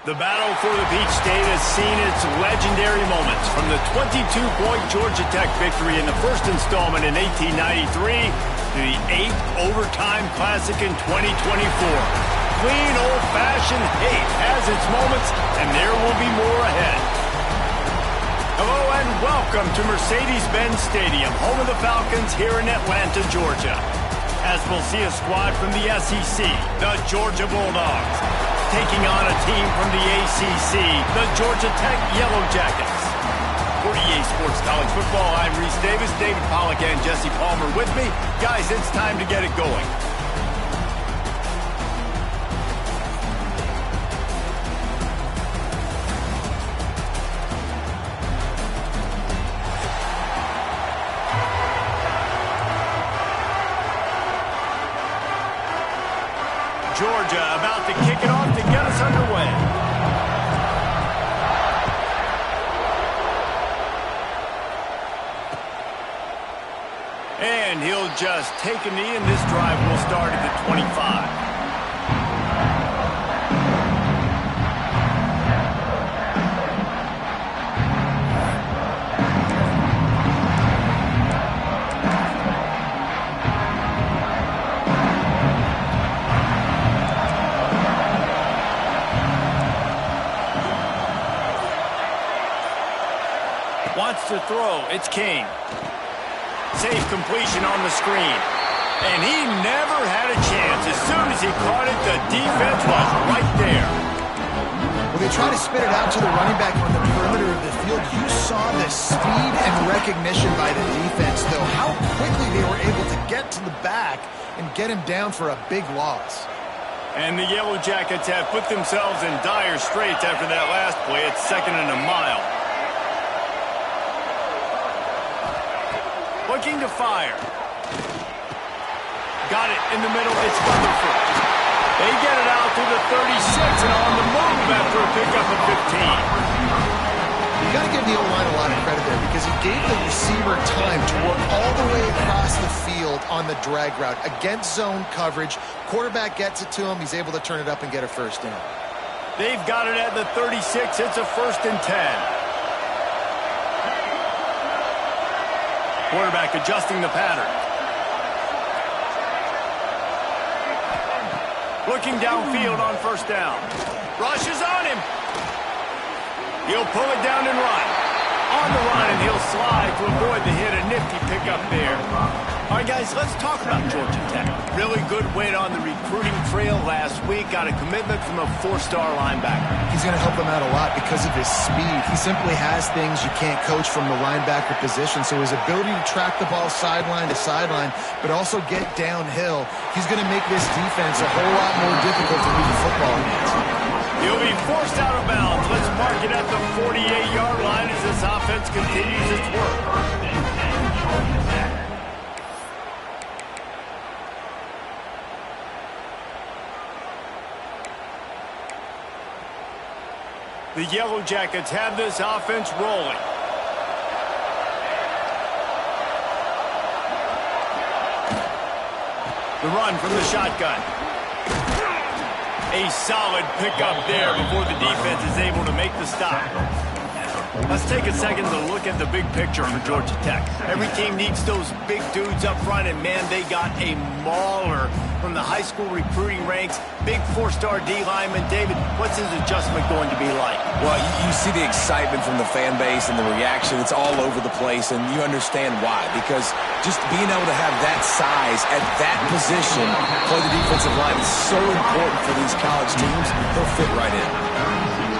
The battle for the Peach State has seen its legendary moments, from the 22-point Georgia Tech victory in the first installment in 1893 to the 8th overtime classic in 2024. Clean, old-fashioned hate has its moments, and there will be more ahead. Hello and welcome to Mercedes-Benz Stadium, home of the Falcons here in Atlanta, Georgia. As we'll see a squad from the SEC, the Georgia Bulldogs, taking on a team from the ACC, the Georgia Tech Yellow Jackets. For EA Sports College Football, I'm Reese Davis, David Pollack and Jesse Palmer with me. Guys, it's time to get it going. Georgia about to kick it off to get us underway. And he'll just take a knee, and this drive will start at the 25. Wants to throw. It's King. Safe completion on the screen. And he never had a chance. As soon as he caught it, the defense was right there. When they try to spit it out to the running back on the perimeter of the field, you saw the speed and recognition by the defense, though. How quickly they were able to get to the back and get him down for a big loss. And the Yellow Jackets have put themselves in dire straits after that last play. It's 2nd and a mile. Looking to fire. Got it in the middle. It's Rutherford. They get it out to the 36 and on the move after a pickup of 15. You got to give the O-line a lot of credit there because he gave the receiver time to work all the way across the field on the drag route against zone coverage. Quarterback gets it to him. He's able to turn it up and get a first down. They've got it at the 36. It's a 1st and 10. Quarterback adjusting the pattern. Looking downfield on 1st down. Rush is on him. He'll pull it down and run. On the run, and he'll slide to avoid the hit. A nifty pickup there. All right, guys, let's talk about Georgia Tech. Really good win on the recruiting trail last week. Got a commitment from a 4-star linebacker. He's going to help them out a lot because of his speed. He simply has things you can't coach from the linebacker position. So his ability to track the ball sideline to sideline, but also get downhill, he's going to make this defense a whole lot more difficult to move the football against. He'll be forced out of bounds. Let's mark it at the 48-yard line as this offense continues its work. The Yellow Jackets have this offense rolling. The run from the shotgun. A solid pickup there before the defense is able to make the stop. Let's take a second to look at the big picture for Georgia Tech. Every team needs those big dudes up front, and man, they got a mauler from the high school recruiting ranks. Big 4-star D lineman. David, what's his adjustment going to be like? Well, you see the excitement from the fan base and the reaction. It's all over the place, and you understand why. Because just being able to have that size at that position, play the defensive line, is so important for these college teams. They'll fit right in.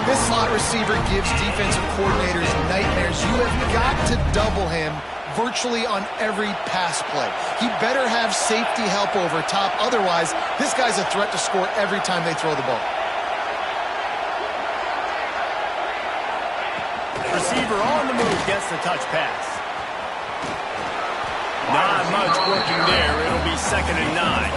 This slot receiver gives defensive coordinators nightmares. You have got to double him virtually on every pass play. He better have safety help over top. Otherwise, this guy's a threat to score every time they throw the ball. Receiver on the move gets the touch pass. Not much working there. It'll be 2nd and 9.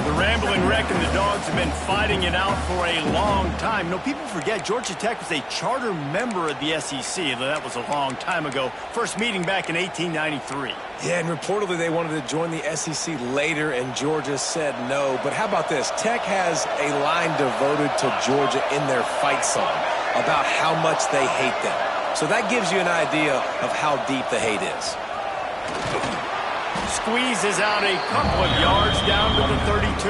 The Rambling Wreck and the Dawgs have been fighting it out for a long time. You know, people forget Georgia Tech was a charter member of the SEC. That was a long time ago. First meeting back in 1893. Yeah, and reportedly they wanted to join the SEC later, and Georgia said no. But how about this? Tech has a line devoted to Georgia in their fight song about how much they hate them. So that gives you an idea of how deep the hate is. Squeezes out a couple of yards down to the 32.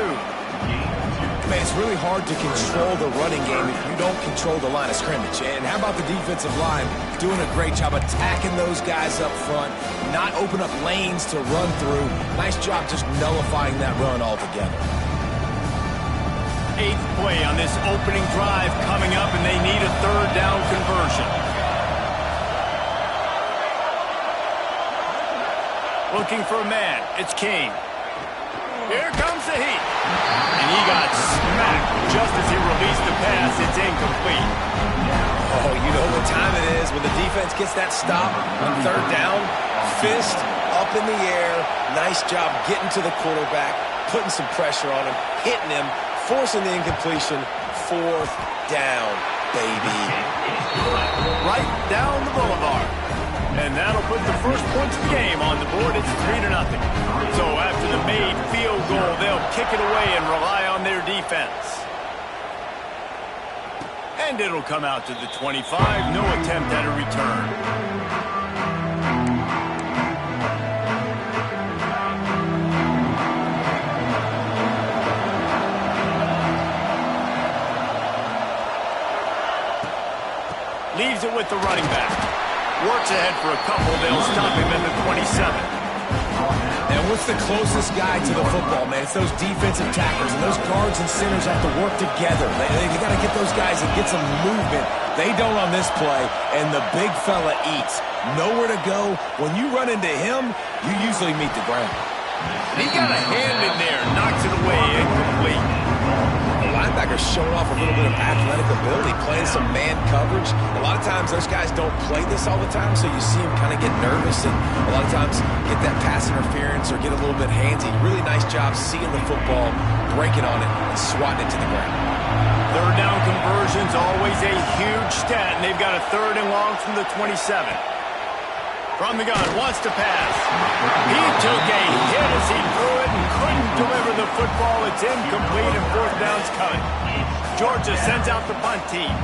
Man, it's really hard to control the running game if you don't control the line of scrimmage. And how about the defensive line doing a great job attacking those guys up front, not open up lanes to run through. Nice job just nullifying that run altogether. 8th play on this opening drive coming up, and they need a third down conversion. Looking for a man. It's King. Here comes the heat. And he got smacked just as he released the pass. It's incomplete. Oh, you know what time it is when the defense gets that stop on third down. Fist up in the air. Nice job getting to the quarterback, putting some pressure on him, hitting him, forcing the incompletion. 4th down, baby. Right down the boulevard. And that'll put the first points of the game on the board. It's 3-0. So after the made field goal, they'll kick it away and rely on their defense. And it'll come out to the 25. No attempt at a return. Leaves it with the running back. Works ahead for a couple. They'll stop him at the 27. And what's the closest guy to the football, man? It's those defensive tackles, and those guards and centers have to work together. They got to get those guys and get some movement. They don't on this play, and the big fella eats. Nowhere to go. When you run into him, you usually meet the ground. He got a hand in there, knocks it away, incomplete. The linebacker's showing off a little bit of athletic ability, playing some man coverage. A lot of times those guys don't play this all the time, so you see him kind of get nervous and a lot of times get that pass interference or get a little bit handsy. Really nice job seeing the football, breaking on it, and swatting it to the ground. Third down conversion's always a huge stat, and they've got a 3rd and long from the 27. From the gun, wants to pass. He took a hit as he threw it and couldn't deliver the football. It's incomplete and 4th down's coming. Georgia sends out the punt team.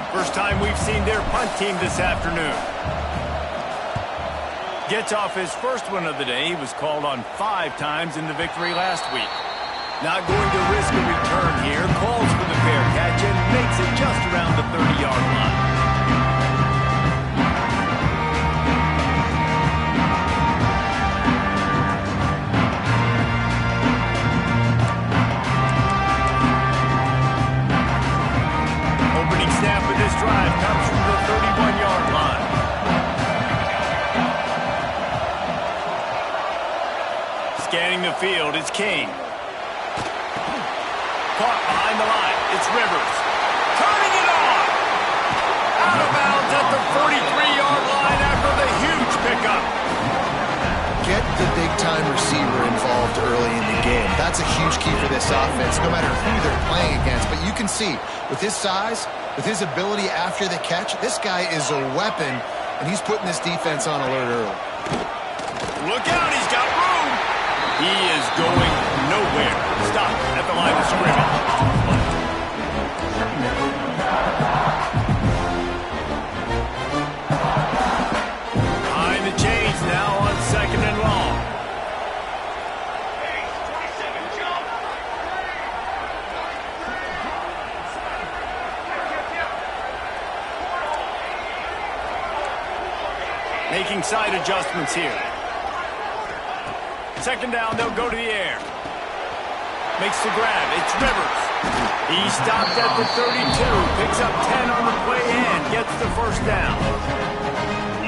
First time we've seen their punt team this afternoon. Gets off his first one of the day. He was called on 5 times in the victory last week. Not going to risk a return here. Calls for the fair catch and makes it just around the 30-yard line. Snap of this drive comes from the 31-yard line. Scanning the field, it's King. Caught behind the line, it's Rivers. Turning it on! Out of bounds at the 43-yard line after the huge pickup. Get the big-time receiver involved early in the game. That's a huge key for this offense, no matter who they're playing against. But you can see, with his size, with his ability after the catch, this guy is a weapon, and he's putting this defense on alert early. Look out, he's got room. He is going nowhere. Stop at the line of scrimmage. Behind the chains now on 2nd and long. Making side adjustments here. 2nd down, they'll go to the air. Makes the grab, it's Rivers. He stopped at the 32, picks up 10 on the play and gets the 1st down.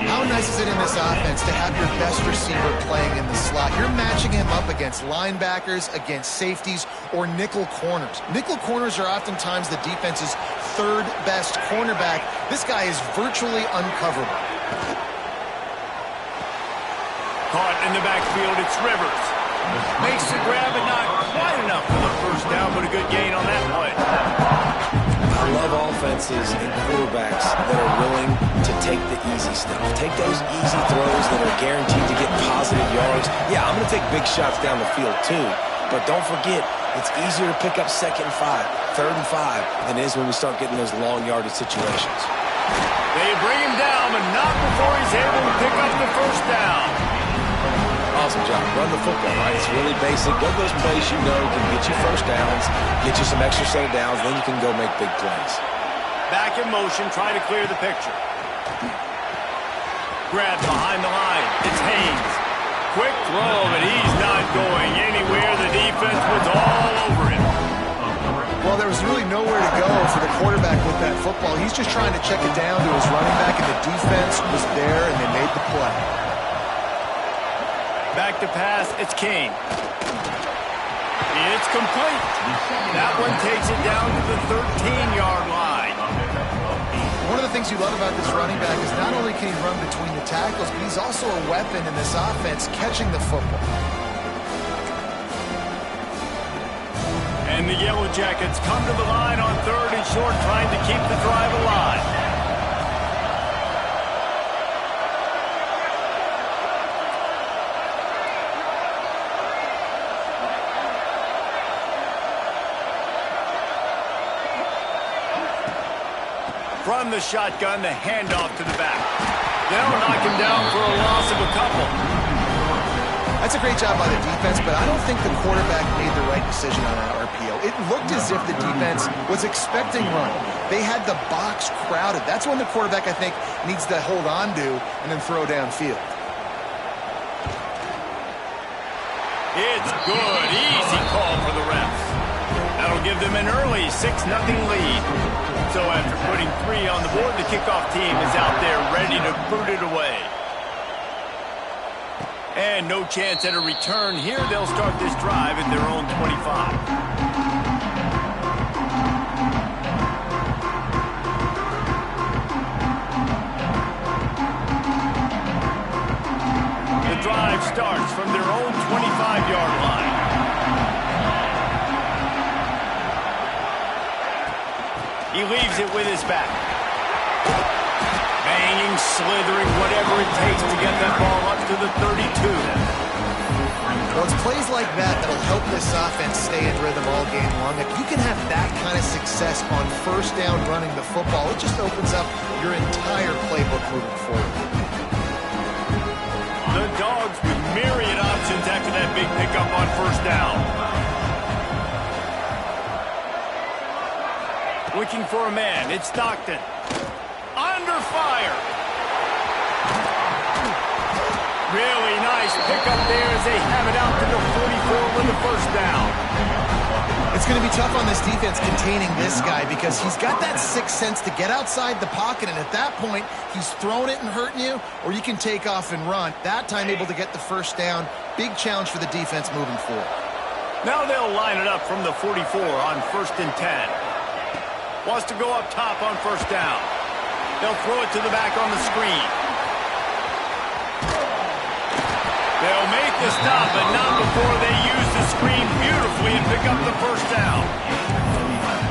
How nice is it in this offense to have your best receiver playing in the slot? You're matching him up against linebackers, against safeties, or nickel corners. Nickel corners are oftentimes the defense's 3rd best cornerback. This guy is virtually uncoverable. Caught in the backfield, it's Rivers. Makes the grab, but not quite enough for the first down, but a good gain on that play. I love offenses and quarterbacks that are willing to take the easy stuff. Take those easy throws that are guaranteed to get positive yards. Yeah, I'm going to take big shots down the field too, but don't forget, it's easier to pick up 2nd and 5, 3rd and 5 than it is when we start getting those long yardage situations. They bring him down, but not before he's able to pick up the first down. Awesome job. Run the football, right? It's really basic. Go those plays you know can get you first downs, get you some extra set of downs, then you can go make big plays. Back in motion, trying to clear the picture. Grab behind the line. It's Haynes. Quick throw, but he's not going anywhere. The defense was all over him. Well, there was really nowhere to go for the quarterback with that football. He's just trying to check it down to his running back, and the defense was there, and they made the play. Back to pass, it's Kane. It's complete. That one takes it down to the 13-yard line. One of the things you love about this running back is not only can he run between the tackles, but he's also a weapon in this offense catching the football. And the Yellow Jackets come to the line on 3rd and short, trying to keep the drive alive. From the shotgun, the handoff to the back. They'll knock him down for a loss of a couple. That's a great job by the defense, but I don't think the quarterback made the right decision on that RPO. It looked as if the defense was expecting run. They had the box crowded. That's when the quarterback, I think, needs to hold on to and then throw downfield. It's good. Easy call for the refs. That'll give them an early 6-0 lead. So after putting 3 on the board, the kickoff team is out there ready to boot it away. And no chance at a return here. They'll start this drive at their own 25. The drive starts from their own 25-yard line. He leaves it with his back. Banging, slithering, whatever it takes to get that ball up to the 32. Well, it's plays like that that'll help this offense stay in rhythm all game long. If you can have that kind of success on first down running the football, it just opens up your entire playbook moving forward. The Dawgs with myriad options after that big pickup on first down. Looking for a man. It's Stockton. Under fire. Really nice pickup there as they have it out to the 44 with the first down. It's going to be tough on this defense containing this guy because he's got that sixth sense to get outside the pocket, and at that point, he's throwing it and hurting you, or you can take off and run. That time able to get the first down. Big challenge for the defense moving forward. Now they'll line it up from the 44 on 1st and 10. Wants to go up top on first down. They'll throw it to the back on the screen. They'll make the stop, but not before they use the screen beautifully and pick up the first down.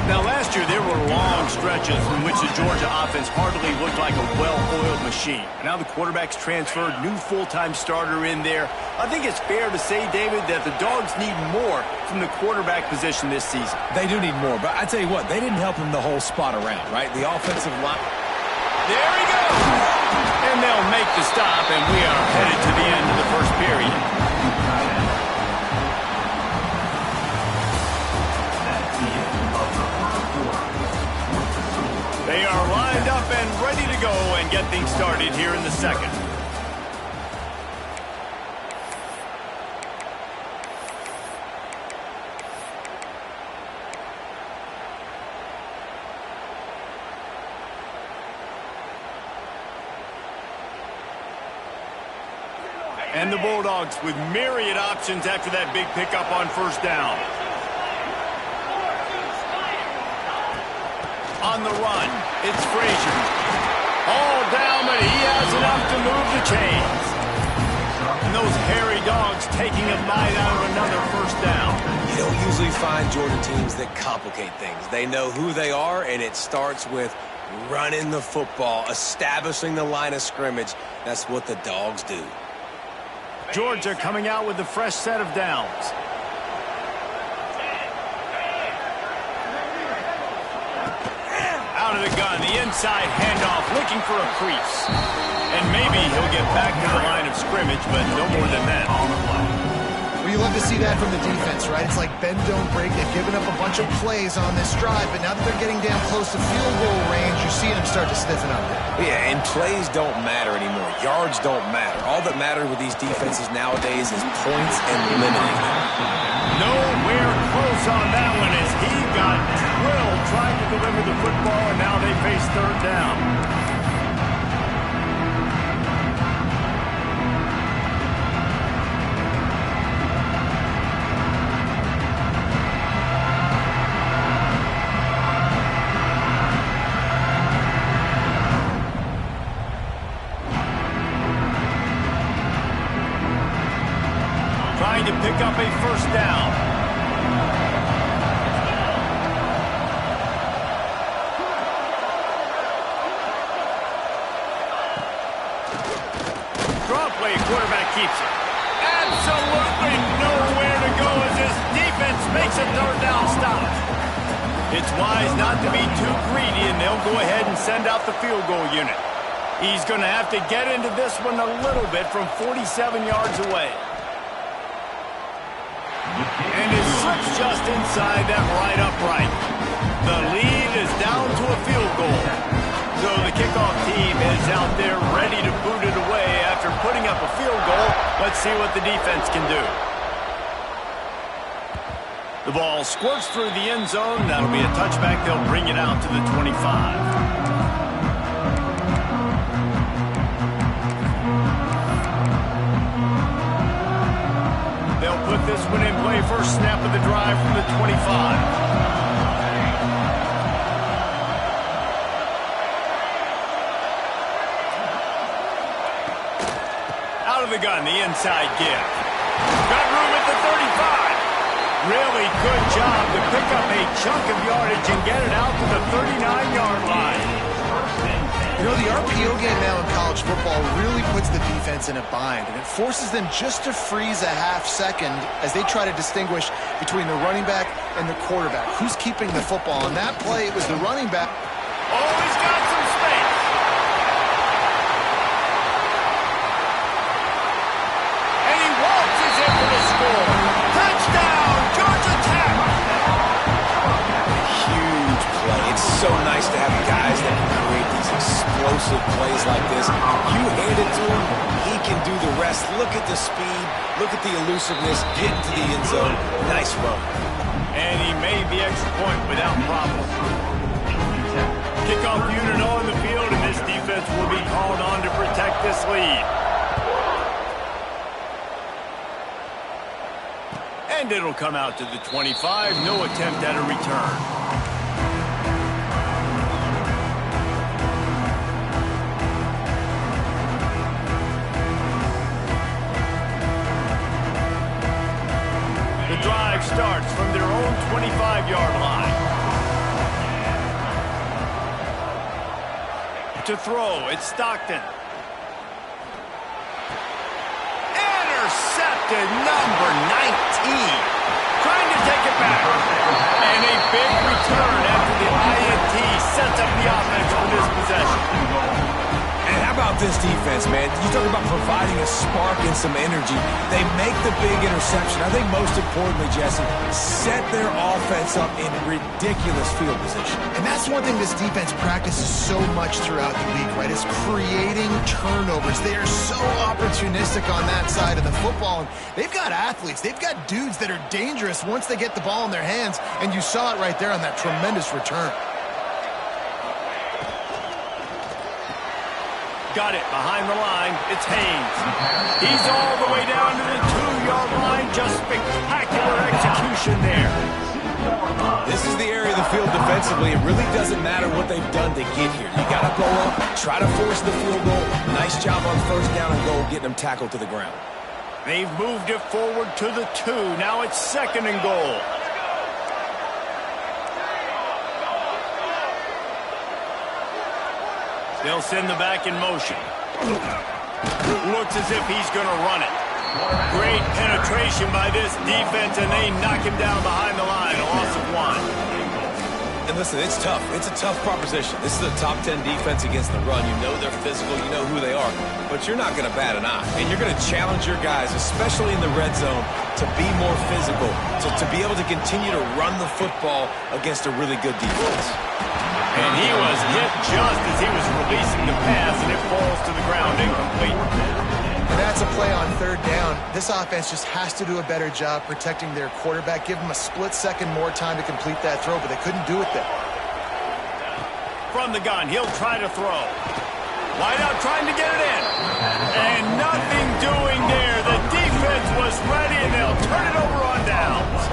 Now, last year, there were long stretches in which the Georgia offense hardly looked like a well-oiled machine. Now the quarterback's transferred, new full-time starter in there. I think it's fair to say, David, that the Dawgs need more from the quarterback position this season. They do need more, but I tell you what, they didn't help him the whole spot around, right? The offensive line. There he goes! And they'll make the stop, and we are headed to the end of the first period. They are lined up and ready to go and get things started here in the second. And the Bulldogs with myriad options after that big pickup on first down. On the run, it's Frazier. All down, but he has enough to move the chains. those hairy dogs taking a bite out of another first down. You don't usually find Georgia teams that complicate things. They know who they are, and it starts with running the football, establishing the line of scrimmage. That's what the Dogs do. Georgia coming out with a fresh set of downs. Out of the gun, the inside handoff, looking for a crease. And maybe he'll get back to the line of scrimmage, but no more than that on the play. Well, you love to see that from the defense, right? It's like bend, don't break. They've given up a bunch of plays on this drive, but now that they're getting down close to field goal range, you're seeing them start to stiffen up there. Yeah, and plays don't matter anymore. Yards don't matter. All that matters with these defenses nowadays is points and limiting them. Nowhere close on that one as he got drilled trying to deliver the football, and now they face third down. Trying to pick up a first down. Draw play, quarterback keeps it. Absolutely nowhere to go as this defense makes a third down stop. It's wise not to be too greedy, and they'll go ahead and send out the field goal unit. He's going to have to get into this one a little bit from 47 yards away. And it slips just inside that right upright. The lead is down to a field goal. So the kickoff team is out there ready to boot it away after putting up a field goal. Let's see what the defense can do. The ball squirts through the end zone. That'll be a touchback. They'll bring it out to the 25. They'll put this one in play. First snap of the drive from the 25. Out of the gun, the inside give. Got room at the 35. Really good job to pick up a chunk of yardage and get it out to the 39-yard line. You know, the RPO game now in college football really puts the defense in a bind, and it forces them just to freeze a half second as they try to distinguish between the running back and the quarterback. Who's keeping the football? On that play, it was the running back. Oh, he's got some space. And he waltzes in for the score. Touchdown, Georgia Tech. Huge play. It's so nice to have guys that can create these explosive plays like this. You hand it to him, he can do the rest. Look at the speed, look at the elusiveness, get into the end zone. Nice run. And he made the extra point without problem. Kickoff unit on the field, and this defense will be called on to protect this lead. And it'll come out to the 25. No attempt at a return. The drive starts from their own 25-yard line. To throw, it's Stockton. Intercepted, number 19. Trying to take it back. And a big return after the INT sets up the offense for this possession. And how about this defense, man? You talk about providing a spark and some energy. They make the big interception. I think most importantly, Jesse, set their offense up in ridiculous field position. And that's one thing this defense practices so much throughout the week, right? Is creating turnovers. They are so opportunistic on that side of the football. And they've got athletes. They've got dudes that are dangerous once they get the ball in their hands. And you saw it right there on that tremendous return. Got it behind the line. It's Haynes. He's all the way down to the 2-yard line. Just spectacular execution there. This is the area of the field defensively. It really doesn't matter what they've done to get here. You got to go up, try to force the field goal. Nice job on first down and goal, getting them tackled to the ground. They've moved it forward to the 2. Now it's 2nd and goal. They'll send the back in motion. Looks as if he's going to run it. Great penetration by this defense, and they knock him down behind the line. A loss of 1. And listen, it's tough. It's a tough proposition. This is a top 10 defense against the run. You know they're physical. You know who they are. But you're not going to bat an eye. And you're going to challenge your guys, especially in the red zone, to be more physical, to be able to continue to run the football against a really good defense. And he was hit just as he was releasing the pass, and it falls to the ground incomplete. And that's a play on 3rd down. This offense just has to do a better job protecting their quarterback. Give them a split second more time to complete that throw, but they couldn't do it there. From the gun, he'll try to throw. Wide out trying to get it in. And nothing doing there. The defense was ready, and they'll turn it over on downs.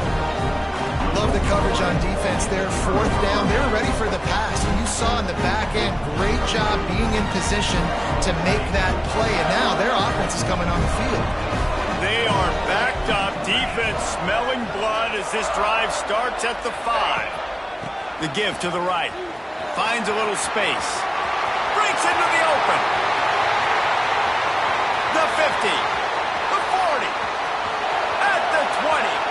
Love the coverage on defense there. 4th down, they're ready for the pass. And you saw in the back end, great job being in position to make that play. And now their offense is coming on the field. They are backed up. Defense smelling blood as this drive starts at the 5. The give to the right. Finds a little space. Breaks into the open. The 50. The 40. At the 20.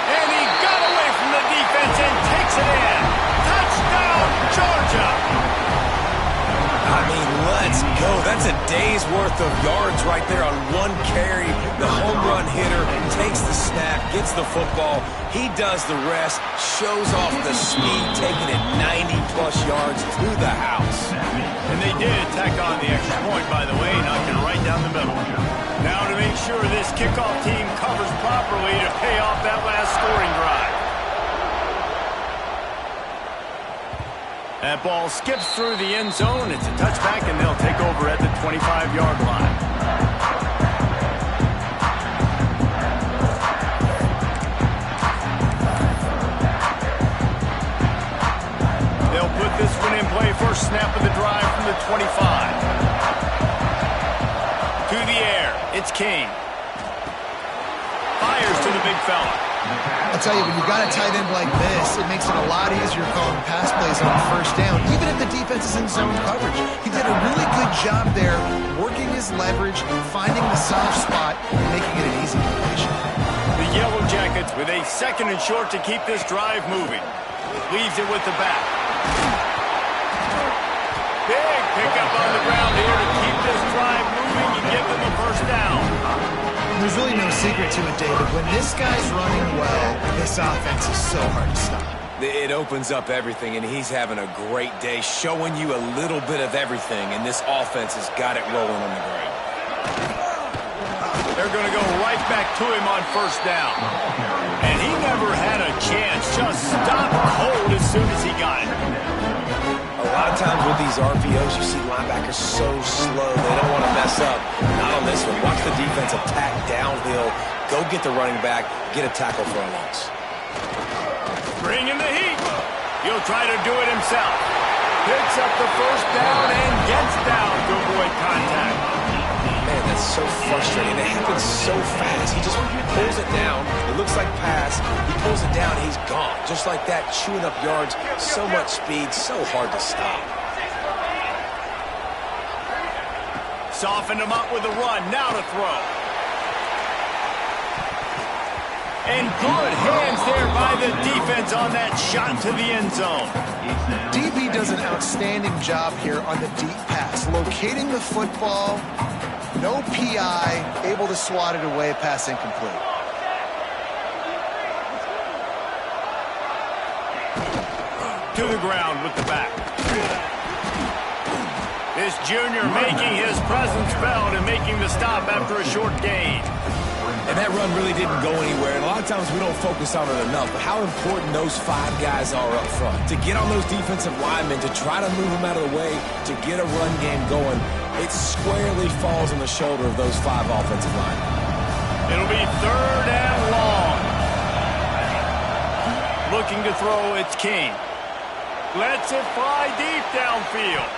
And he got away from the defense and takes it in. Touchdown, Georgia. I mean, let's go. That's a day's worth of yards right there on one carry. The home run hitter takes the snap, gets the football. He does the rest, shows off the speed, taking it 90-plus yards to the house. And they did tack on the extra point, by the way, knocking right down the middle. Now to make sure this kickoff team covers properly to pay off that last scoring drive. That ball skips through the end zone. It's a touchback, and they'll take over at the 25-yard line. They'll put this one in play. First snap of the drive from the 25. To the air, it's King. Fires to the big fella. I'll tell you, when you've got a tight end like this, it makes it a lot easier calling pass plays on 1st down, even if the defense is in zone coverage. He did a really good job there, working his leverage, finding the soft spot, and making it an easy completion. The Yellow Jackets with a 2nd and short to keep this drive moving. Leaves it with the back. Big pickup on the ground here to keep this drive moving and give them a 1st down. There's really no secret to it, David. When this guy's running well, this offense is so hard to stop. It opens up everything, and he's having a great day, showing you a little bit of everything, and this offense has got it rolling on the ground. They're going to go right back to him on 1st down. And he never had a chance. Just stopped cold as soon as he got it. A lot of times with these RPOs, you see linebackers so slow, they don't want to mess up. Not on this one. Watch the defense attack downhill, go get the running back, get a tackle for a loss. Bring in the heat. He'll try to do it himself. Picks up the 1st down and gets down to avoid contact. Man, that's so frustrating. It happens so fast. He just pulls it down. It looks like pass. He pulls it down, he's gone. Just like that, chewing up yards. So much speed, so hard to stop. Softened him up with a run. Now to throw. And good hands there by the defense on that shot to the end zone. DB does an outstanding job here on the deep pass, locating the football, no PI, able to swat it away, pass incomplete. To the ground with the back. This junior making his presence felt and making the stop after a short gain. And that run really didn't go anywhere. And a lot of times we don't focus on it enough, but how important those 5 guys are up front. To get on those defensive linemen, to try to move them out of the way, to get a run game going, it squarely falls on the shoulder of those 5 offensive linemen. It'll be 3rd and long. Looking to throw, it's King. Lets it fly deep downfield.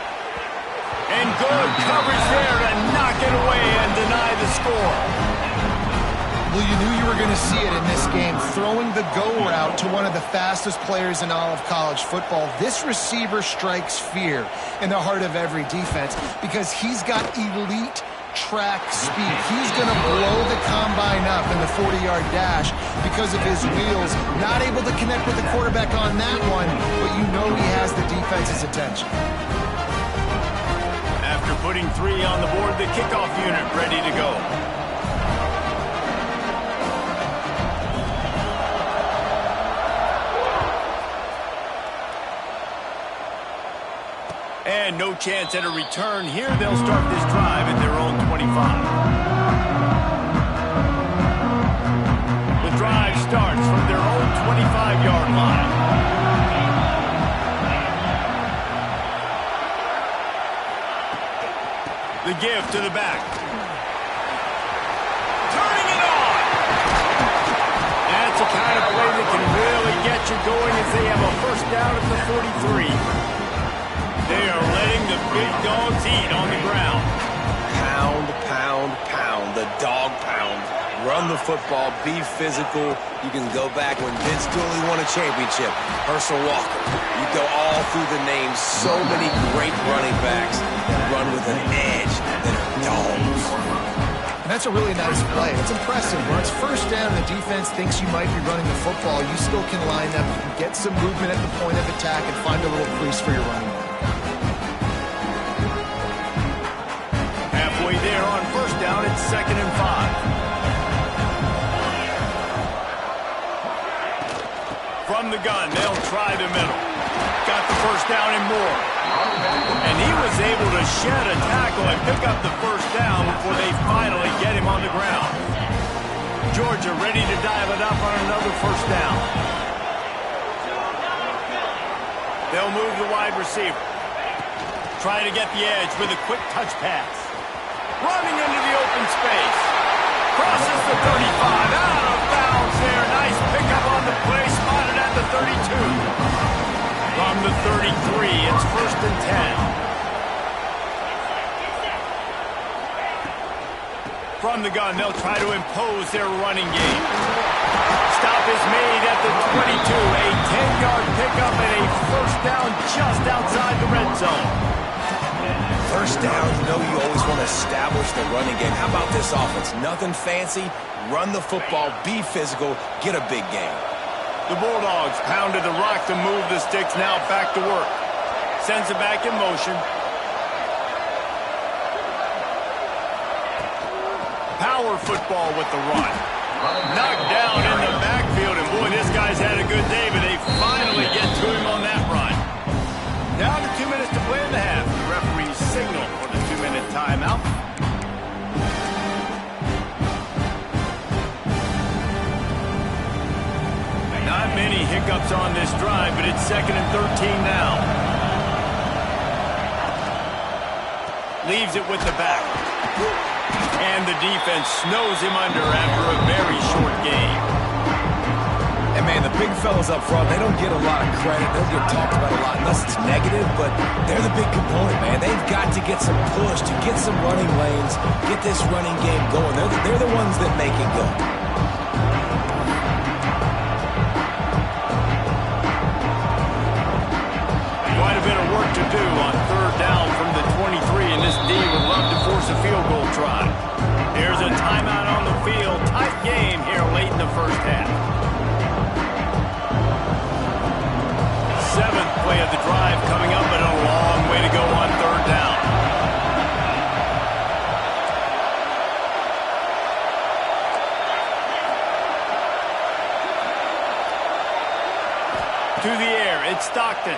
And good coverage there to knock it away and deny the score. Well, you knew you were going to see it in this game. Throwing the go route to one of the fastest players in all of college football. This receiver strikes fear in the heart of every defense because he's got elite track speed. He's going to blow the combine up in the 40-yard dash because of his wheels. Not able to connect with the quarterback on that one, but you know he has the defense's attention. After putting 3 on the board, the kickoff unit ready to go. And no chance at a return here. They'll start this drive at their own 25. The drive starts from their own 25-yard line. The give to the back. Turning it on. That's the kind of play that can really get you going as they have a first down at the 43. They are letting the big dogs eat on the ground. Pound, pound, pound. The dog pound. Run the football. Be physical. You can go back when Vince Dooley won a championship. Herschel Walker. You go all through the names. So many great running backs that run with an edge that are dogs. And that's a really nice play. It's impressive. When it's first down and the defense thinks you might be running the football, you still can line up. You can get some movement at the point of attack and find a little crease for your running back. There on first down, it's 2nd and 5. From the gun, they'll try the middle. Got the first down and more. And he was able to shed a tackle and pick up the first down before they finally get him on the ground. Georgia ready to dive it up on another first down. They'll move the wide receiver. Try to get the edge with a quick touch pass. Running into the open space. Crosses the 35. Out of bounds there. Nice pickup on the play. Spotted at the 32. From the 33, it's 1st and 10. From the gun, they'll try to impose their running game. Stop is made at the 22. A 10-yard pickup and a first down just outside the red zone. First down, you know you always want to establish the running game. How about this offense? Nothing fancy. Run the football, be physical, get a big gain. The Bulldogs pounded the rock to move the sticks. Now back to work. Sends it back in motion. Power football with the run. Knocked down in the backfield, and boy, this guy's had a good day, but they finally get to him on that run. Down to 2 minutes to play in the half. The referee's signal for the 2-minute timeout. Not many hiccups on this drive, but it's 2nd and 13 now. Leaves it with the back. And the defense snows him under after a very short game. And, man, the big fellas up front, they don't get a lot of credit. They don't get talked about a lot unless it's negative, but they're the big component, man. They've got to get some push, to get some running lanes, get this running game going. They're the ones that make it go. Quite a bit of work to do on 3rd down from the 23, and this D would love to force a field goal try. Here's a timeout on the field. Tight game here late in the first half. 7th play of the drive coming up, but a long way to go on 3rd down. To the air, it's Stockton.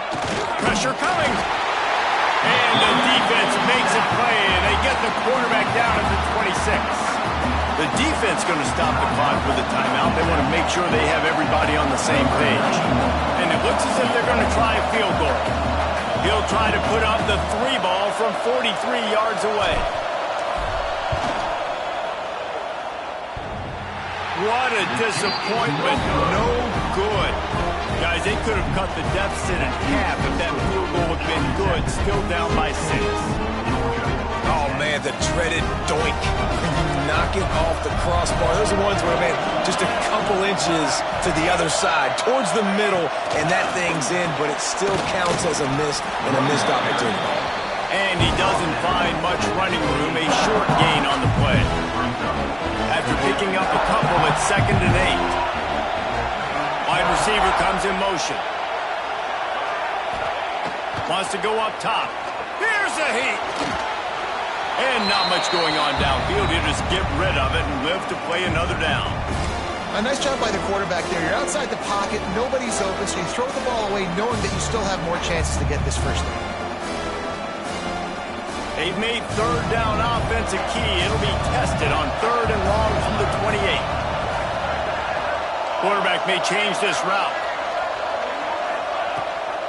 Pressure coming. And the defense makes it play, and they get the quarterback down at the 26. The defense going to stop the clock with a timeout. They want to make sure they have everybody on the same page. And it looks as if they're going to try a field goal. He'll try to put up the 3 ball from 43 yards away. What a disappointment. No good. Guys, they could have cut the deficit in half if that field goal had been good. Still down by 6. Oh, Oh, man, the dreaded doink. Knock it off the crossbar. Those are ones where, man, just a couple inches to the other side, towards the middle, and that thing's in, but it still counts as a miss and a missed opportunity. And he doesn't find much running room, a short gain on the play. After picking up a couple, it's 2nd and 8. Wide receiver comes in motion. Wants to go up top. Here's a heat. And not much going on downfield. You just get rid of it and live to play another down. A nice job by the quarterback there. You're outside the pocket, nobody's open, so you throw the ball away knowing that you still have more chances to get this first down. They've made 3rd down offense a key. It'll be tested on 3rd and long from the 28. Quarterback may change this route.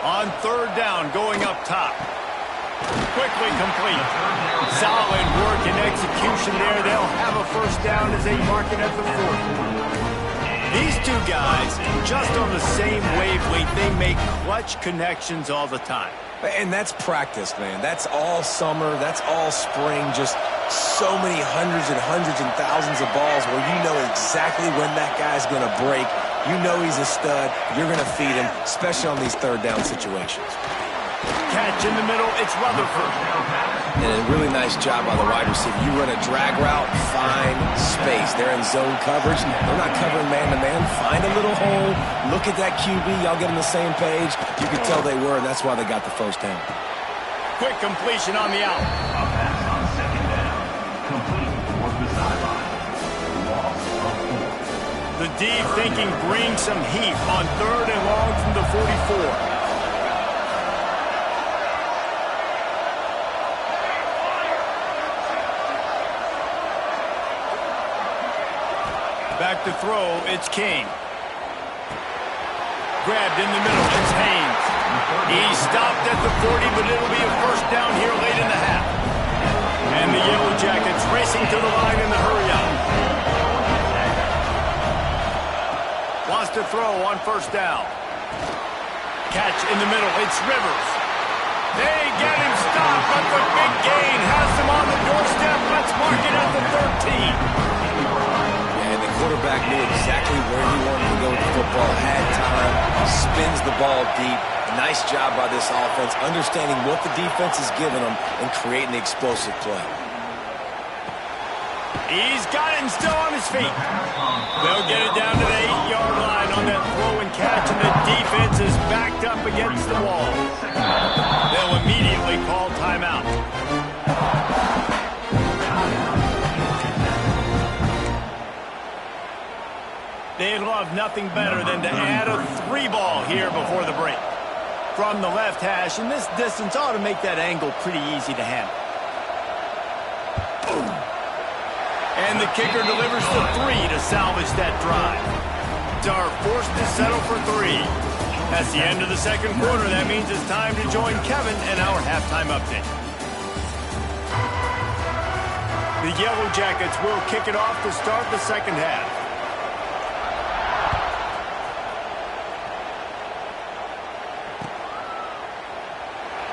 On 3rd down, going up top. Quickly complete. Solid work and execution there. They'll have a first down as they mark it at the 40. These two guys, just on the same wavelength, they make clutch connections all the time. And that's practice, man. That's all summer. That's all spring. Just so many hundreds and thousands of balls where you know exactly when that guy's going to break. You know he's a stud. You're going to feed him, especially on these 3rd down situations. Catch in the middle. It's Rutherford. And a really nice job by the wide receiver. You run a drag route, find space. They're in zone coverage. They're not covering man-to-man. Find a little hole. Look at that QB. Y'all get on the same page. You could tell they were, and that's why they got the first down. Quick completion on the out. A pass on 2nd down. Complete towards the sideline. Loss of 4. The deep thinking brings some heat on 3rd and long from the 44. Back to throw, it's King. Grabbed in the middle, it's Haynes. He stopped at the 40, but it'll be a first down here late in the half. And the Yellow Jackets racing to the line in the hurry-up. Wants to throw on 1st down. Catch in the middle, it's Rivers. They get him stopped, but the big gain has him on the doorstep. Let's mark it at the 13. Quarterback knew exactly where he wanted to go with the football, had time, spins the ball deep. Nice job by this offense, understanding what the defense is giving them and creating the explosive play. He's got him still on his feet. They'll get it down to the 8-yard line on that throw and catch, and the defense is backed up against the wall. They'll immediately call timeout. They'd love nothing better than to add a 3-ball here before the break. From the left hash, and this distance ought to make that angle pretty easy to handle. And the kicker delivers the 3 to salvage that drive. Are forced to settle for 3. That's the end of the 2nd quarter. That means it's time to join Kevin and our halftime update. The Yellow Jackets will kick it off to start the 2nd half.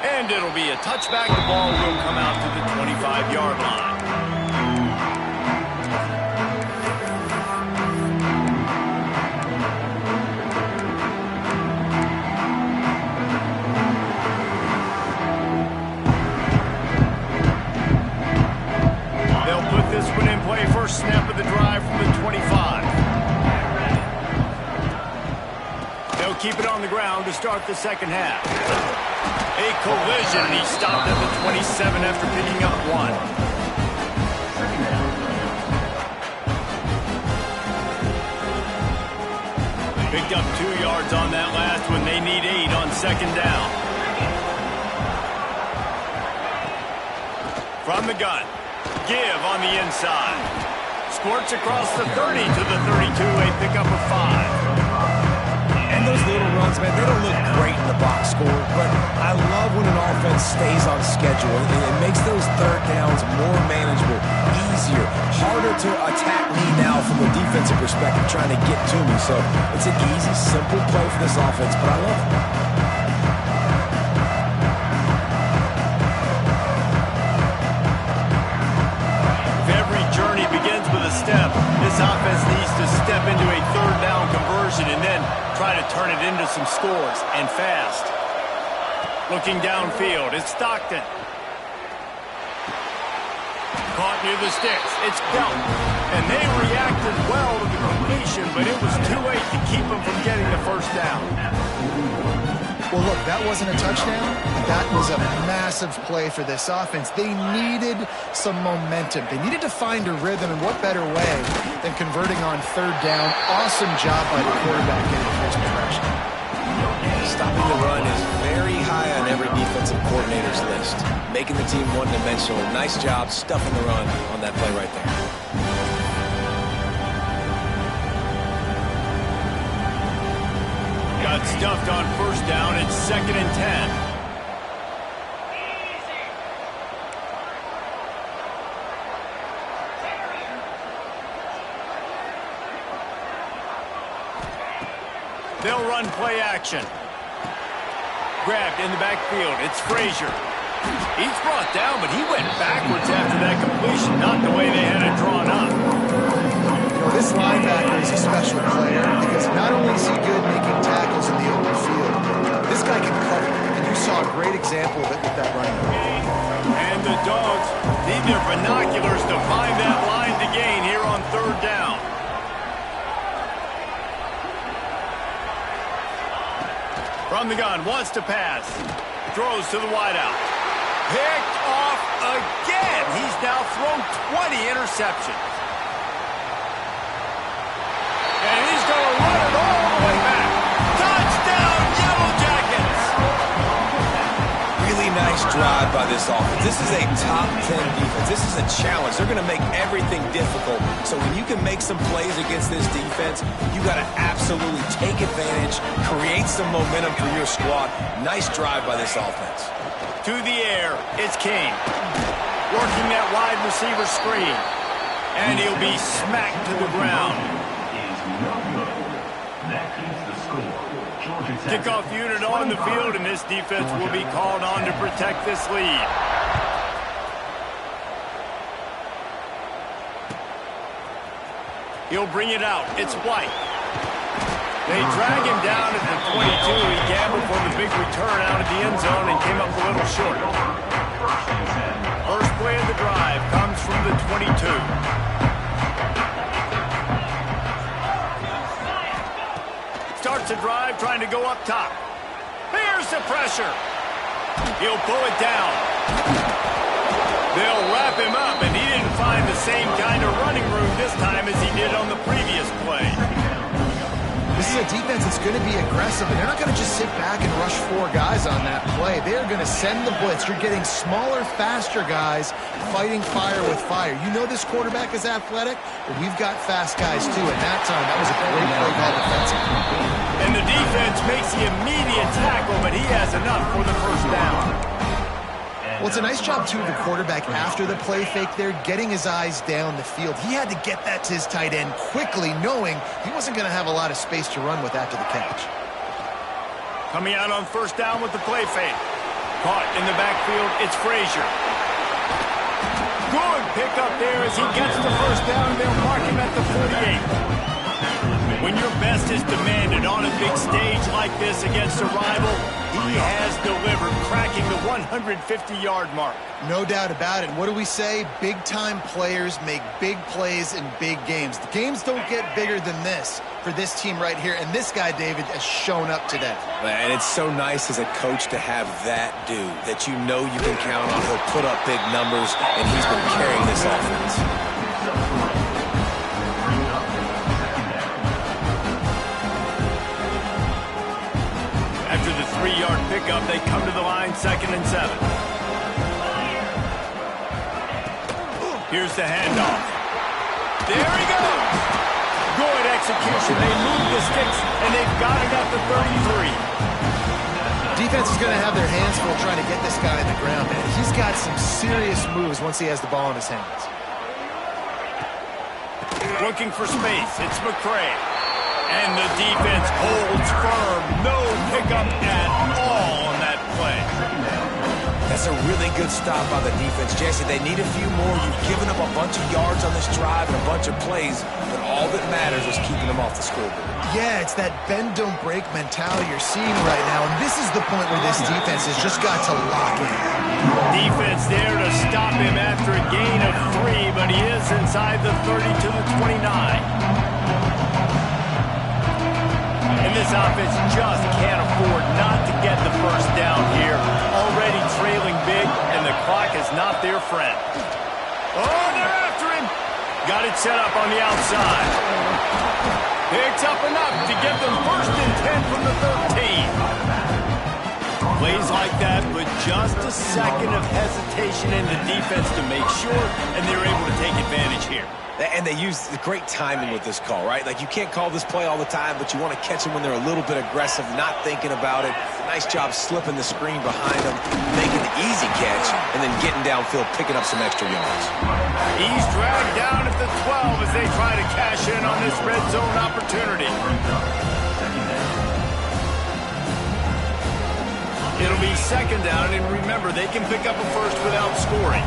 And it'll be a touchback. The ball will come out to the 25-yard line. They'll put this one in play. First snap of the drive from the 25. They'll keep it on the ground to start the 2nd half. A collision, and he stopped at the 27 after picking up 1. Picked up 2 yards on that last one. They need 8 on 2nd down. From the gun, give on the inside. Squirts across the 30 to the 32. A pickup of 5. And those little runs, man, they don't look great in the box score, but I love when an offense stays on schedule. It makes those 3rd downs more manageable, easier, harder to attack me now from a defensive perspective trying to get to me. So it's an easy, simple play for this offense, but I love it. turn it into some scores, and fast. Looking downfield, it's Stockton. Caught near the sticks, it's Belt. And they reacted well to the completion, but it was too late to keep them from getting the first down. Well, look, that wasn't a touchdown, but that was a massive play for this offense. They needed some momentum. They needed to find a rhythm, and what better way than converting on third down. Awesome job by the quarterback getting his progression. Stopping the run is very high on every defensive coordinator's list. Making the team one-dimensional. Nice job stuffing the run on that play right there. Got stuffed on first down. It's 2nd and 10. They'll run play action. Grabbed in the backfield. It's Frazier. He's brought down, but he went backwards after that completion. Not the way they had it drawn up. This linebacker is a special player because not only is he good making tackles in the open field, this guy can cover, and you saw a great example of it with that running back. And the Dawgs need their binoculars to find that line to gain here on third down. From the gun, wants to pass. Throws to the wideout. Picked off again. He's now thrown 20 interceptions. And he's going to run it all the way back. Touchdown, Yellow Jackets! Really nice drive by this offense. This is a top 10 defense. This is a challenge. They're going to make everything difficult. So when you can make some plays against this defense, you got to absolutely take advantage, create some momentum for your squad. Nice drive by this offense. To the air, it's King. Working that wide receiver screen. And he'll be smacked to the ground. Kickoff unit on the field, and this defense will be called on to protect this lead. He'll bring it out. It's White. They drag him down at the 22. He gambled for the big return out of the end zone and came up a little short. First play of the drive comes from the 22. Starts a drive trying to go up top. Here's the pressure. He'll pull it down. They'll wrap him up, and he didn't find the same kind of running room this time as he did on the previous play. This is a defense that's going to be aggressive, and they're not going to just sit back and rush 4 guys on that play. They're going to send the blitz. You're getting smaller, faster guys fighting fire with fire. You know this quarterback is athletic, but we've got fast guys too. At that time, that was a great play call defensively. And the defense makes the immediate tackle, but he has enough for the first down. Well, it's a nice job, too, of the quarterback after the play fake there, getting his eyes down the field. He had to get that to his tight end quickly, knowing he wasn't going to have a lot of space to run with after the catch. Coming out on first down with the play fake. Caught in the backfield, it's Frazier. Good pickup there as he gets the first down. They'll mark him at the 48. When your best is demanded on a big stage like this against a rival, he has delivered, cracking the 150-yard mark. No doubt about it. What do we say? Big-time players make big plays in big games. The games don't get bigger than this for this team right here, and this guy, David, has shown up today. And it's so nice as a coach to have that dude that you know you can count on. He'll put up big numbers, and he's been carrying this offense. After the 3-yard pickup, they come to the line, 2nd and 7. Here's the handoff. There he goes. Good execution. They move the sticks, and they've got it at the 33. Defense is going to have their hands full trying to get this guy on the ground, man. He's got some serious moves once he has the ball in his hands. Looking for space. It's McCray. And the defense holds firm. No pickup at all on that play. That's a really good stop by the defense. Jesse, they need a few more. You've given up a bunch of yards on this drive and a bunch of plays, but all that matters is keeping them off the scoreboard. Yeah, it's that bend, don't break mentality you're seeing right now, and this is the point where this defense has just got to lock in. Defense there to stop him after a gain of 3, but he is inside the 30 to the 29. And this offense just can't afford not to get the first down here. Already trailing big, and the clock is not their friend. Oh, they're after him. Got it set up on the outside. Picks up enough to get them first and 10 from the 13. Plays like that with just a second of hesitation in the defense to make sure, and they're able to take advantage here. And they use great timing with this call, right? Like, you can't call this play all the time, but you want to catch them when they're a little bit aggressive, not thinking about it. Nice job slipping the screen behind them, making the easy catch, and then getting downfield, picking up some extra yards. He's dragged down at the 12 as they try to cash in on this red zone opportunity. It'll be second down, and remember, they can pick up a first without scoring.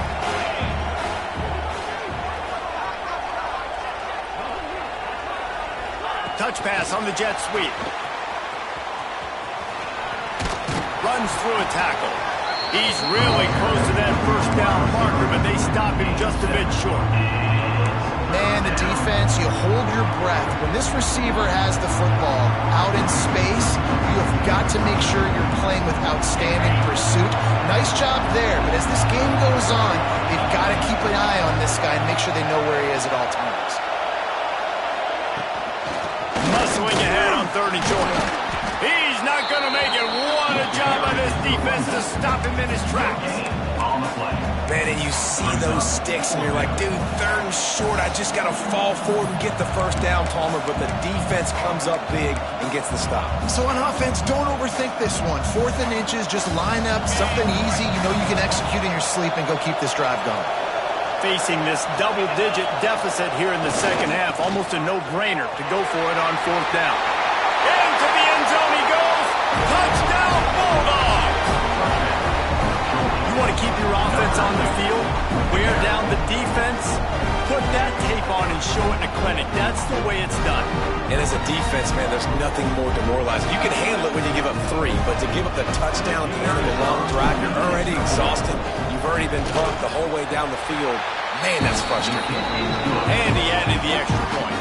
Touch pass on the jet sweep. Runs through a tackle. He's really close to that first down marker, but they stop him just a bit short. Man, the defense, you hold your breath. When this receiver has the football out in space, you have got to make sure you're playing with outstanding pursuit. Nice job there, but as this game goes on, they've got to keep an eye on this guy and make sure they know where he is at all times. Muscling ahead on 3rd and short. He's not going to make it. What a job by this defense to stop him in his tracks. On the play. Man, and you see those sticks, and you're like, dude, 3rd and short, I just got to fall forward and get the first down, Palmer, but the defense comes up big and gets the stop. So on offense, don't overthink this one. 4th and inches, just line up, something easy you know you can execute in your sleep and go keep this drive going. Facing this double-digit deficit here in the second half, almost a no-brainer to go for it on 4th down. Into the end zone he goes. Touchdown, Bulldogs! You want to keep your offense on the field, wear down the defense, put that tape on and show it in a clinic. That's the way it's done. And as a defense, man, there's nothing more demoralizing. You can handle it when you give up 3, but to give up the touchdown at the end of a long drive, you're already exhausted. You've already been bumped the whole way down the field. Man, that's frustrating. And he added the extra point.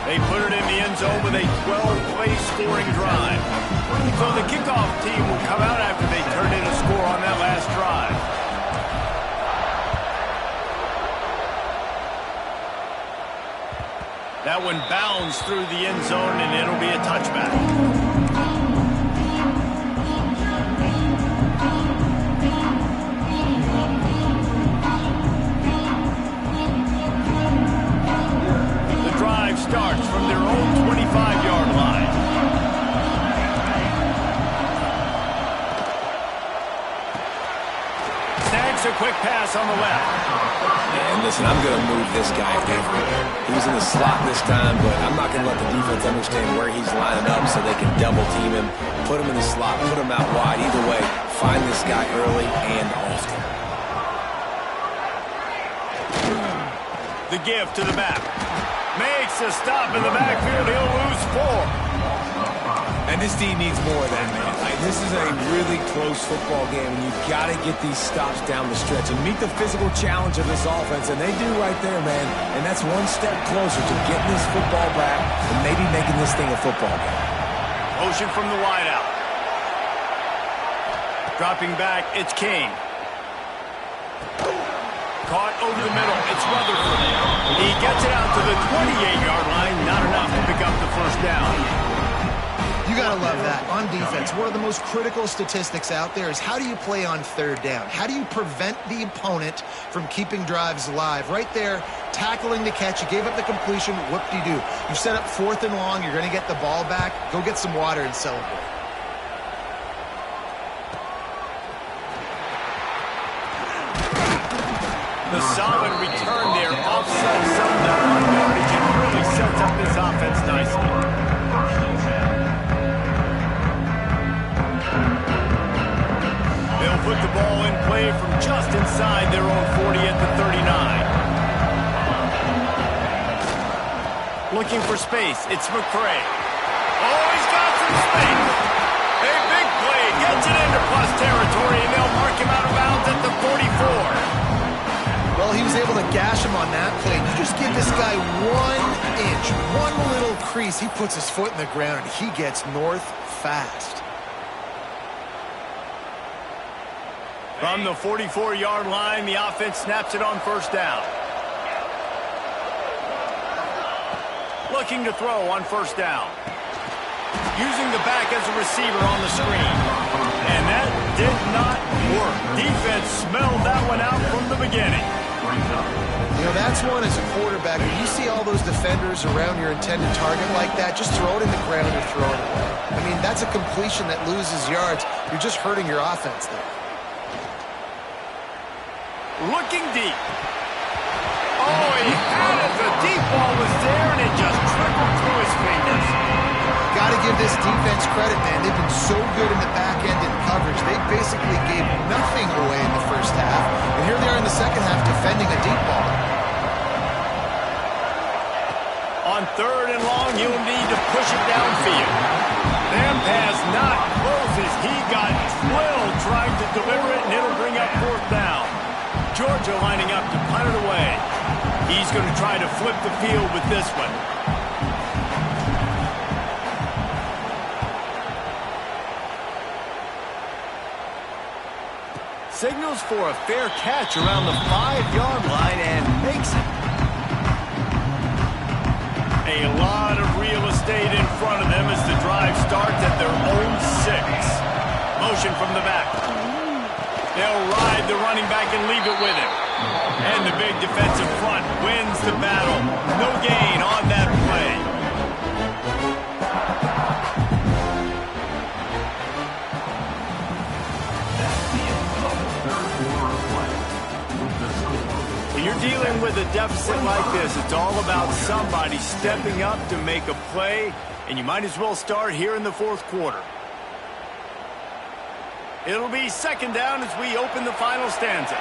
They put it in the end zone with a 12-play scoring drive. So the kickoff team will come out after they turn in a score on that last drive. That one bounds through the end zone, and it'll be a touchback. Starts from their own 25-yard line. Snags a quick pass on the left. And listen, I'm going to move this guy over. He was in the slot this time, but I'm not going to let the defense understand where he's lining up so they can double team him, put him in the slot, put him out wide. Either way, find this guy early and often. The give to the back. Makes a stop in the backfield. He'll lose 4. And this team needs more of that, man. This is a really close football game, and you've got to get these stops down the stretch and meet the physical challenge of this offense, and they do right there, man. And that's one step closer to getting this football back and maybe making this thing a football game. Motion from the wideout. Dropping back, it's King. Caught over the middle. It's Rutherford. He gets it out to the 28-yard line. Not enough to pick up the first down. You got to love that. On defense, one of the most critical statistics out there is how do you play on 3rd down? How do you prevent the opponent from keeping drives alive? Right there, tackling the catch. You gave up the completion. Whoop-de-doo. You set up 4th and long. You're going to get the ball back. Go get some water and celebrate. The solid return there offsets some of that run yardage and really sets up this offense nicely. They'll put the ball in play from just inside their own 40 at the 39. Looking for space, it's McCray. Oh, he's got some space. A big play, gets it into plus territory, and they'll mark him out of bounds at the 44. Well, he was able to gash him on that play. You just give this guy 1 inch, one little crease. He puts his foot in the ground, and he gets north fast. From the 44-yard line, the offense snaps it on first down. Looking to throw on first down. Using the back as a receiver on the screen. And that did not work. Defense smelled that one out from the beginning. You know, that's one as a quarterback. When you see all those defenders around your intended target like that, just throw it in the ground or throw it away. I mean, that's a completion that loses yards. You're just hurting your offense there. Looking deep. Oh, he had it. The deep ball was there, and it just trickled through his fingers. Got to give this defense credit, man. They've been so good in the back end in coverage. They basically gave nothing away in the first half, and here they are in the second half defending a deep ball. On third and long, you'll need to push it downfield. That pass not close as he got drilled trying to deliver it, and it'll bring up fourth down. Georgia lining up to punt it away. He's going to try to flip the field with this one. Signals for a fair catch around the 5-yard line and makes it. A lot of real estate in front of them as the drive starts at their own 6. Motion from the back. They'll ride the running back and leave it with him. And the big defensive front wins the battle. No gain on that play. When you're dealing with a deficit like this, it's all about somebody stepping up to make a play, and you might as well start here in the fourth quarter. It'll be second down as we open the final stanza.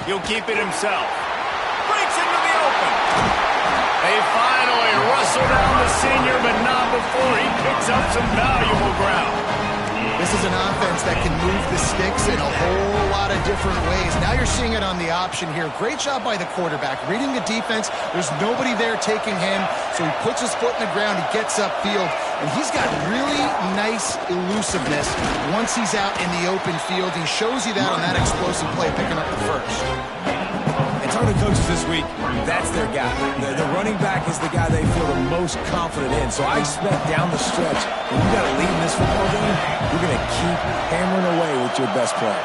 He'll keep it himself. Breaks into the open. They finally rustle down the senior, but not before he picks up some valuable ground. This is an offense that can move the sticks in a whole lot of different ways. Now you're seeing it on the option here. Great job by the quarterback. Reading the defense, there's nobody there taking him, so he puts his foot in the ground, he gets upfield, and he's got really nice elusiveness once he's out in the open field. He shows you that on that explosive play, picking up the first. And talking to coaches this week, that's their guy. The running back is the guy they feel the most confident in. So I expect down the stretch, when you got to lead in this football game, you're going to keep hammering away with your best player.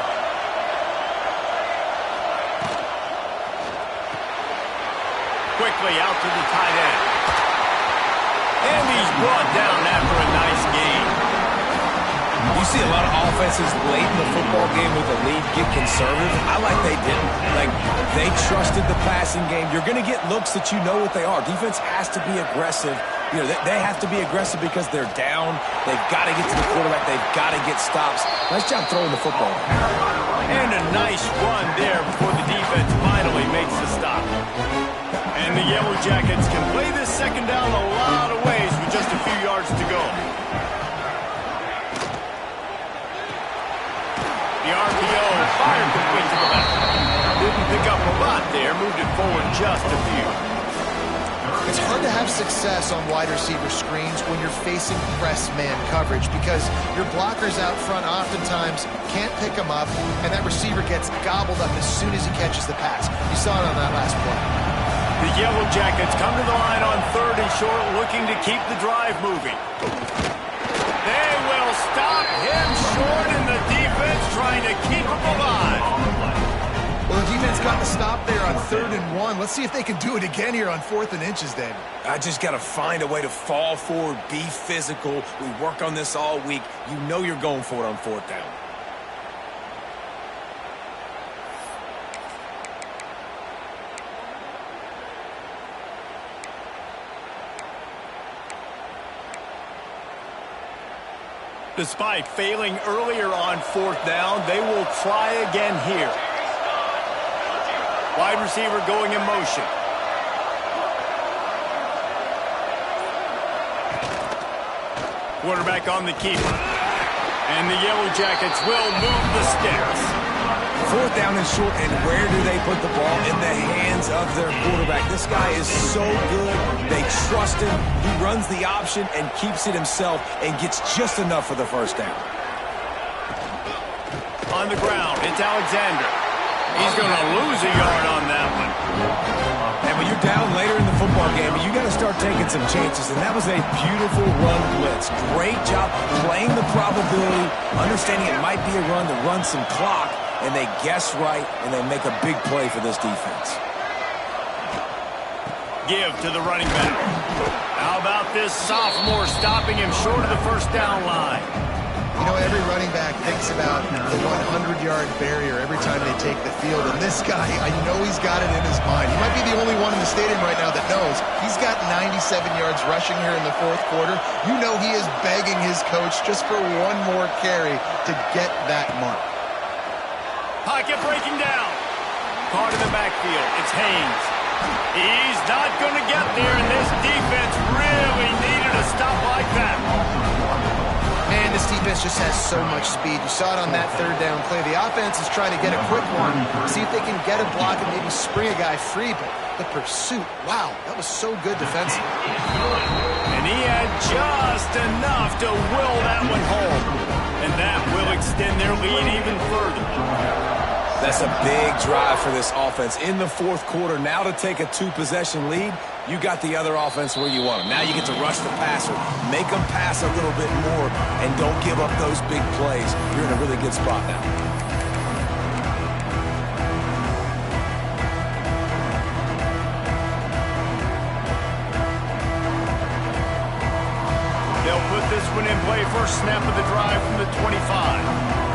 Quickly out to the tight end. And he's brought down after a nice gain. You see a lot of offenses late in the football game with the lead get conservative. I like they didn't. Like, they trusted the passing game. You're going to get looks that you know what they are. Defense has to be aggressive. You know, they have to be aggressive because they're down. They've got to get to the quarterback. They've got to get stops. Nice job throwing the football. And a nice run there before the defense finally makes the stop. And the Yellow Jackets can play this second down a lot of ways with just a few yards to go. The RPO fired complete to the left. Didn't pick up a lot there, moved it forward just a few. It's hard to have success on wide receiver screens when you're facing press man coverage because your blockers out front oftentimes can't pick them up, and that receiver gets gobbled up as soon as he catches the pass. You saw it on that last play. The Yellow Jackets come to the line on third and short, looking to keep the drive moving. They will stop him short, and the defense trying to keep him alive. Well, the defense got the stop there on 3rd and 1. Let's see if they can do it again here on 4th and inches, David. I just got to find a way to fall forward, be physical. We work on this all week. You know you're going for it on 4th down. Despite failing earlier on 4th down, they will try again here. Wide receiver going in motion. Quarterback on the keeper. And the Yellow Jackets will move the sticks. 4th down and short, and where do they put the ball? In the hands of their quarterback. This guy is so good. They trust him. He runs the option and keeps it himself and gets just enough for the 1st down. On the ground, it's Alexander. He's going to lose a yard on that one. And when you're down later in the football game, you got to start taking some chances. And that was a beautiful run blitz. Great job playing the probability, understanding it might be a run to run some clock, and they guess right, and they make a big play for this defense. Give to the running back. How about this sophomore stopping him short of the 1st down line? You know, every running back thinks about the 100-yard barrier every time they take the field. And this guy, I know he's got it in his mind. He might be the only one in the stadium right now that knows he's got 97 yards rushing here in the 4th quarter. You know he is begging his coach just for one more carry to get that mark. Pocket breaking down. Caught in the backfield. It's Haynes. He's not going to get there, and this defense really needed a stop like that. Man, this defense just has so much speed. You saw it on that 3rd down play. The offense is trying to get a quick one, see if they can get a block and maybe spring a guy free, but the pursuit, wow, that was so good defensively. And he had just enough to will that one home. And that will extend their lead even further. That's a big drive for this offense in the 4th quarter. Now to take a 2-possession lead, you got the other offense where you want them. Now you get to rush the passer, make them pass a little bit more, and don't give up those big plays. You're in a really good spot now. They'll put this one in play. First snap of the drive from the 25.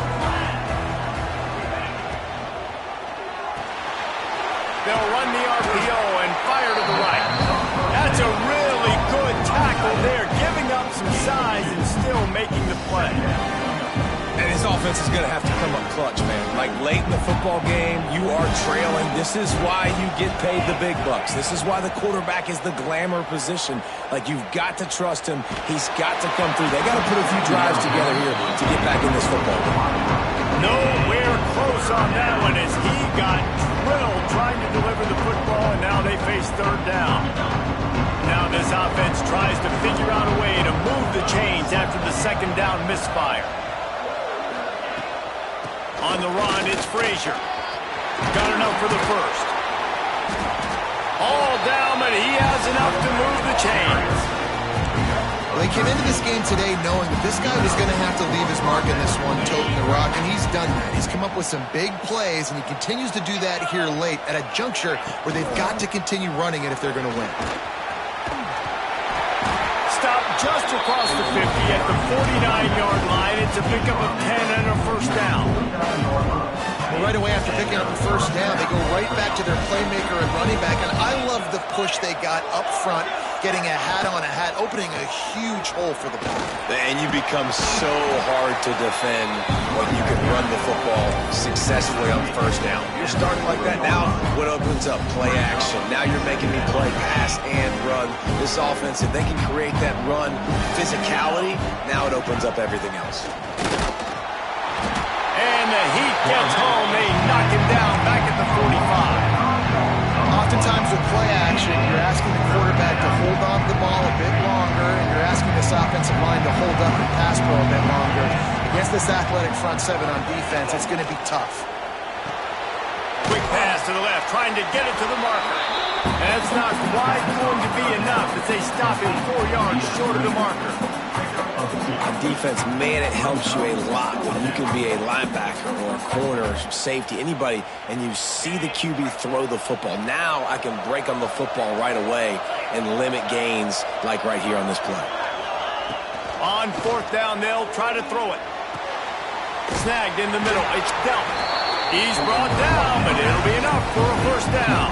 They'll run the RPO and fire to the right. That's a really good tackle there, giving up some size and still making the play. And his offense is going to have to come up clutch, man. Like late in the football game, you are trailing. This is why you get paid the big bucks. This is why the quarterback is the glamour position. Like, you've got to trust him. He's got to come through. They got to put a few drives together here to get back in this football game. Nowhere close on that one as he got drilled trying to deliver the football, and now they face 3rd down. Now this offense tries to figure out a way to move the chains after the 2nd down misfire. On the run, it's Frazier. Got enough for the 1st. All down, but he has enough to move the chains. Well, they came into this game today knowing that this guy was going to have to leave his mark in this one, toting the rock, and he's done that. He's come up with some big plays, and he continues to do that here late at a juncture where they've got to continue running it if they're going to win. Stop just across the 50 at the 49-yard line. It's a pickup of 10 and a 1st down. Well, right away after picking up the 1st down, they go right back to their playmaker and running back, and I love the push they got up front, getting a hat on a hat, opening a huge hole for the ball. And you become so hard to defend when you can run the football successfully on 1st down. You're starting like that. Now what opens up? Play action. Now you're making me play pass and run. This offense, if they can create that run physicality, now it opens up everything else. And the Heat gets home. They knock him down back at the 45. Oftentimes with play action, you're asking the quarterback to hold on to the ball a bit longer, and you're asking this offensive line to hold up and pass pro a bit longer. Against this athletic front 7 on defense, it's going to be tough. Quick pass to the left, trying to get it to the marker. And that's not quite going to be enough as they stop him 4 yards short of the marker. On defense, man, it helps you a lot when you can be a linebacker or a corner, safety, anybody, and you see the QB throw the football. Now I can break on the football right away and limit gains like right here on this play. On 4th down, they'll try to throw it. Snagged in the middle. It's dealt. He's brought down, but it'll be enough for a 1st down.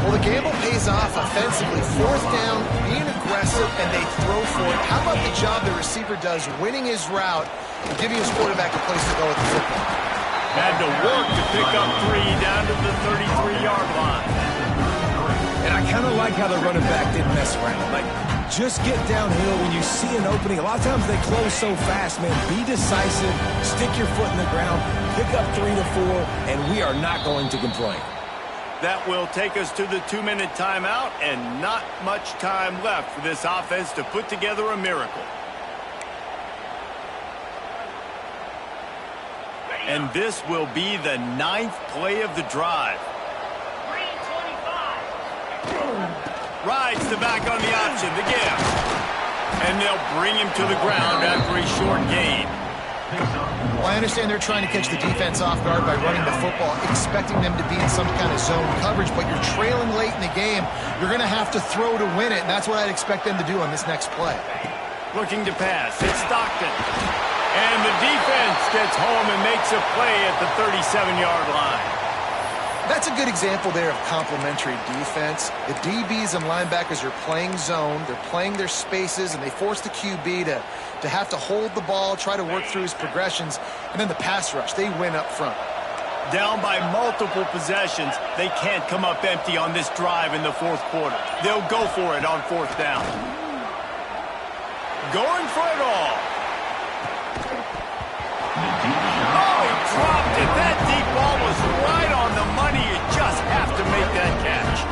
Well, the gamble pays off offensively. Fourth down, being aggressive, and they throw for it. How about the job the receiver does winning his route and giving his quarterback a place to go with the football? Had to work to pick up 3 down to the 33-yard line. And I kind of like how the running back didn't mess around. Like, just get downhill when you see an opening. A lot of times they close so fast, man. Be decisive, stick your foot in the ground, pick up 3 to 4, and we are not going to complain. That will take us to the 2-minute timeout, and not much time left for this offense to put together a miracle. And this will be the 9th play of the drive. Rides the back on the option, the give. And they'll bring him to the ground after a short gain. Well, I understand they're trying to catch the defense off guard by running the football, expecting them to be in some kind of zone coverage, but you're trailing late in the game. You're going to have to throw to win it, and that's what I'd expect them to do on this next play. Looking to pass. It's Stockton. And the defense gets home and makes a play at the 37-yard line. That's a good example there of complementary defense. The DBs and linebackers are playing zone. They're playing their spaces, and they force the QB to have to hold the ball, try to work through his progressions, and then the pass rush. They win up front. Down by multiple possessions, they can't come up empty on this drive in the fourth quarter. They'll go for it on 4th down. Going for it all. Oh, he dropped it. That deep ball was right on the money. You just have to make that catch.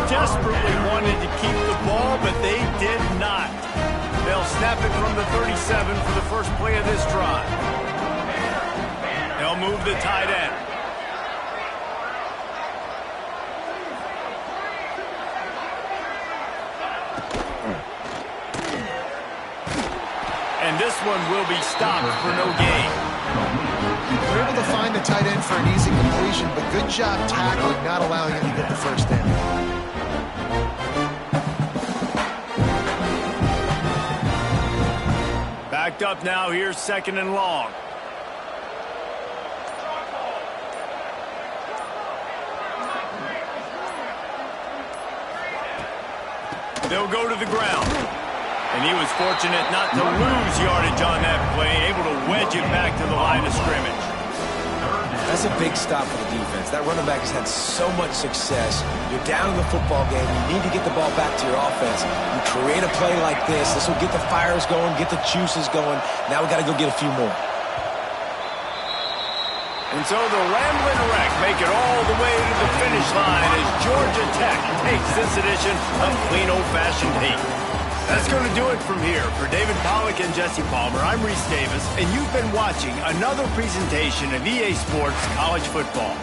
Desperately wanted to keep the ball, but they did not. They'll snap it from the 37 for the first play of this drive. They'll move the tight end. And this one will be stopped for no gain. They're able to find the tight end for an easy completion, but good job tackling, not allowing him to get the first down. Backed up now, here's 2nd and long. They'll go to the ground. And he was fortunate not to lose yardage on that play, able to wedge it back to the line of scrimmage. That's a big stop for the defense. That running back has had so much success. You're down in the football game. You need to get the ball back to your offense. You create a play like this. This will get the fires going, get the juices going. Now we got to go get a few more. And so the Ramblin' Wreck make it all the way to the finish line as Georgia Tech takes this edition of Clean Old-Fashioned Hate. That's going to do it from here. For David Pollack and Jesse Palmer, I'm Reese Davis, and you've been watching another presentation of EA Sports College Football.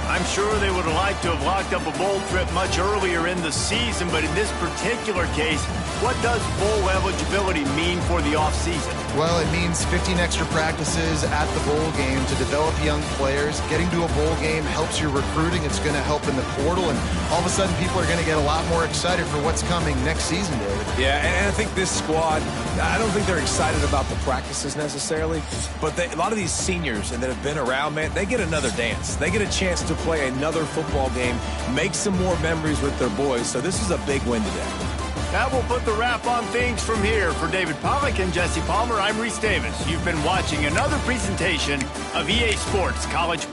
I'm sure they would have liked to have locked up a bowl trip much earlier in the season, but in this particular case, what does bowl eligibility mean for the offseason? Well, it means 15 extra practices at the bowl game to develop young players. Getting to a bowl game helps your recruiting. It's going to help in the portal, and all of a sudden people are going to get a lot more excited for what's coming next season, David. Yeah, and I think this squad, I don't think they're excited about the practices necessarily, but a lot of these seniors that have been around, man, they get another dance. They get a chance to play another football game, make some more memories with their boys, so this is a big win today. That will put the wrap on things from here. For David Pollack and Jesse Palmer, I'm Reese Davis. You've been watching another presentation of EA Sports College